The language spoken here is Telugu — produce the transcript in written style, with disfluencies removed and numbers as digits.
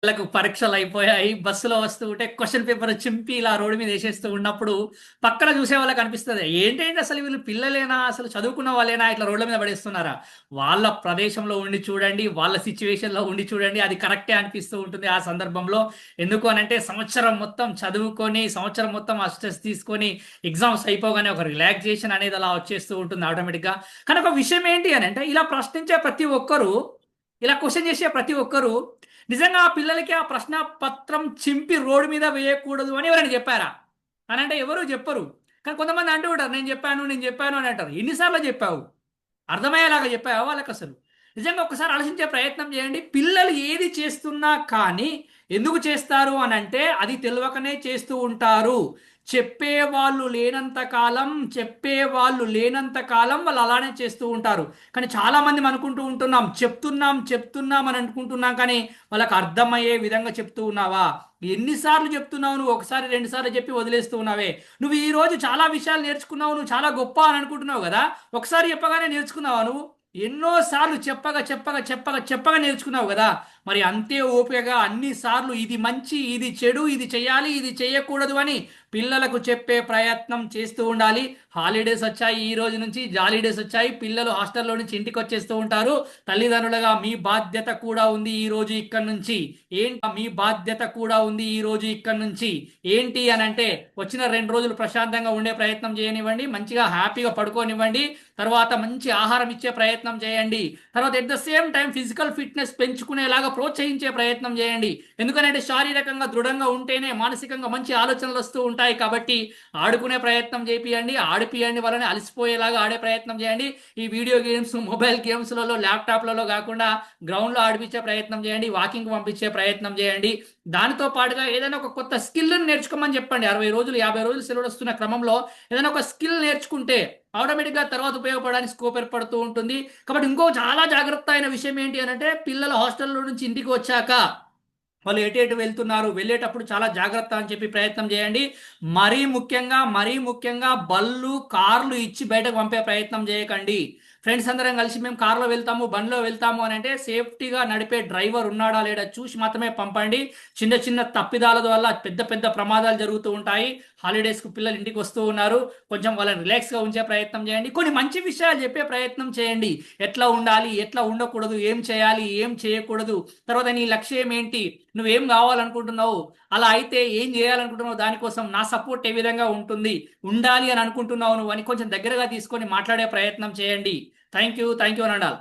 పిల్లలకు పరీక్షలు అయిపోయాయి. బస్సులో వస్తూ ఉంటే క్వెషన్ పేపర్ చింపి ఇలా రోడ్డు మీద వేసేస్తూ ఉన్నప్పుడు పక్కన చూసే వాళ్ళకి అనిపిస్తుంది, ఏంటంటే అసలు వీళ్ళు పిల్లలేనా, అసలు చదువుకున్న వాళ్ళేనా, ఇట్లా రోడ్ల మీద పడేస్తున్నారా? వాళ్ళ ప్రదేశంలో ఉండి చూడండి, వాళ్ళ సిచ్యువేషన్లో ఉండి చూడండి, అది కరెక్టే అనిపిస్తూ ఉంటుంది ఆ సందర్భంలో. ఎందుకు అనంటే సంవత్సరం మొత్తం చదువుకొని, సంవత్సరం మొత్తం ఆ స్ట్రెస్ తీసుకొని ఎగ్జామ్స్ అయిపోగానే ఒక రిలాక్సేషన్ అనేది అలా వచ్చేస్తూ ఉంటుంది ఆటోమేటిక్గా. కానీ ఒక విషయం ఏంటి అని అంటే, ఇలా ప్రశ్నించే ప్రతి ఒక్కరూ, ఇలా క్వశ్చన్ చేసే ప్రతి ఒక్కరూ నిజంగా ఆ పిల్లలకి ఆ ప్రశ్న పత్రం చింపి రోడ్డు మీద వేయకూడదు అని ఎవరైనా చెప్పారా అని అంటే ఎవరు చెప్పరు. కానీ కొంతమంది అంటూ ఉంటారు, నేను చెప్పాను అని అంటారు. ఎన్నిసార్లు చెప్పావు? అర్థమయ్యేలాగా చెప్పావా వాళ్ళకి అసలు? నిజంగా ఒకసారి ఆలోచించే ప్రయత్నం చేయండి. పిల్లలు ఏది చేస్తున్నా కానీ ఎందుకు చేస్తారు అని అంటే అది తెలియకనే చేస్తూ ఉంటారు. చెప్పేవాళ్ళు లేనంత కాలం వాళ్ళు అలానే చేస్తూ ఉంటారు. కానీ చాలా మంది అనుకుంటూ ఉంటున్నాం, చెప్తున్నాం అని అనుకుంటున్నాం, కానీ వాళ్ళకి అర్థమయ్యే విధంగా చెప్తూ ఉన్నావా? ఎన్నిసార్లు చెప్తున్నావు నువ్వు? ఒకసారి రెండు సార్లు చెప్పి వదిలేస్తూ ఉన్నావే. నువ్వు ఈ రోజు చాలా విషయాలు నేర్చుకున్నావు, నువ్వు చాలా గొప్ప అని అనుకుంటున్నావు కదా, ఒకసారి చెప్పగానే నేర్చుకున్నావా నువ్వు? ఎన్నోసార్లు చెప్పగా నేర్చుకున్నావు కదా. మరి అంతే ఓపికగా అన్నిసార్లు ఇది మంచి, ఇది చెడు, ఇది చేయాలి, ఇది చేయకూడదు అని పిల్లలకు చెప్పే ప్రయత్నం చేస్తూ ఉండాలి. హాలిడేస్ వచ్చాయి, ఈ రోజు నుంచి జాలీడేస్ వచ్చాయి, పిల్లలు హాస్టల్లో నుంచి ఇంటికి వచ్చేస్తూ ఉంటారు. తల్లిదండ్రులుగా మీ బాధ్యత కూడా ఉంది ఈ రోజు ఇక్కడ నుంచి. ఏంటి అని అంటే, వచ్చిన 2 రోజులు ప్రశాంతంగా ఉండే ప్రయత్నం చేయనివ్వండి, మంచిగా హ్యాపీగా పడుకోనివ్వండి, తర్వాత మంచి ఆహారం ఇచ్చే ప్రయత్నం చేయండి, తర్వాత at the same time physical fitness పెంచుకునేలాగా ప్రోత్సహించే ప్రయత్నం చేయండి. ఎందుకంటే శారీరకంగా దృఢంగా ఉంటేనే మానసికంగా మంచి ఆలోచనలు వస్తూ ఉంటాయి. కాబట్టి ఆడుకునే ప్రయత్నం చేపియండి, ఆడిపియండి, వాళ్ళని అలసిపోయేలాగా ఆడే ప్రయత్నం చేయండి. ఈ వీడియో గేమ్స్, మొబైల్ గేమ్స్లలో, ల్యాప్టాప్లలో కాకుండా గ్రౌండ్లో ఆడిపించే ప్రయత్నం చేయండి, వాకింగ్ పంపించే ప్రయత్నం చేయండి. దానితో పాటుగా ఏదైనా ఒక కొత్త స్కిల్ని నేర్చుకోమని చెప్పండి. 60 రోజులు 50 రోజులు సెలవులు వస్తున్న క్రమంలో ఏదైనా ఒక స్కిల్ నేర్చుకుంటే ఆటోమేటిక్గా తర్వాత ఉపయోగపడడానికి స్కోప్ ఏర్పడుతూ ఉంటుంది. కాబట్టి ఇంకో చాలా జాగ్రత్త అయిన విషయం ఏంటి అని అంటే, పిల్లలు హాస్టల్లో నుంచి ఇంటికి వచ్చాక వాళ్ళు ఎటు వెళ్తున్నారు, వెళ్ళేటప్పుడు చాలా జాగ్రత్త అని చెప్పి ప్రయత్నం చేయండి. మరీ ముఖ్యంగా బళ్ళు, కార్లు ఇచ్చి బయటకు పంపే ప్రయత్నం చేయకండి. ఫ్రెండ్స్ అందరం కలిసి మేము కార్లో వెళ్తాము, బండిలో వెళ్తాము అని అంటే సేఫ్టీగా నడిపే డ్రైవర్ ఉన్నాడా లేడా చూసి మాత్రమే పంపండి. చిన్న చిన్న తప్పిదాల వల్ల పెద్ద పెద్ద ప్రమాదాలు జరుగుతూ ఉంటాయి. హాలిడేస్కు పిల్లలు ఇంటికి వస్తూ ఉన్నారు, కొంచెం వాళ్ళని రిలాక్స్గా ఉంచే ప్రయత్నం చేయండి. కొన్ని మంచి విషయాలు చెప్పే ప్రయత్నం చేయండి. ఎట్లా ఉండాలి, ఎట్లా ఉండకూడదు, ఏం చేయాలి, ఏం చేయకూడదు, తర్వాత నీ లక్ష్యం ఏంటి, నువ్వేం కావాలనుకుంటున్నావు, అలా అయితే ఏం చేయాలనుకుంటున్నావు, దానికోసం నా సపోర్ట్ ఏ విధంగా ఉండాలి అని అనుకుంటున్నావు నువ్వు అని కొంచెం దగ్గరగా తీసుకొని మాట్లాడే ప్రయత్నం చేయండి. థ్యాంక్ యూ అని అనాలి.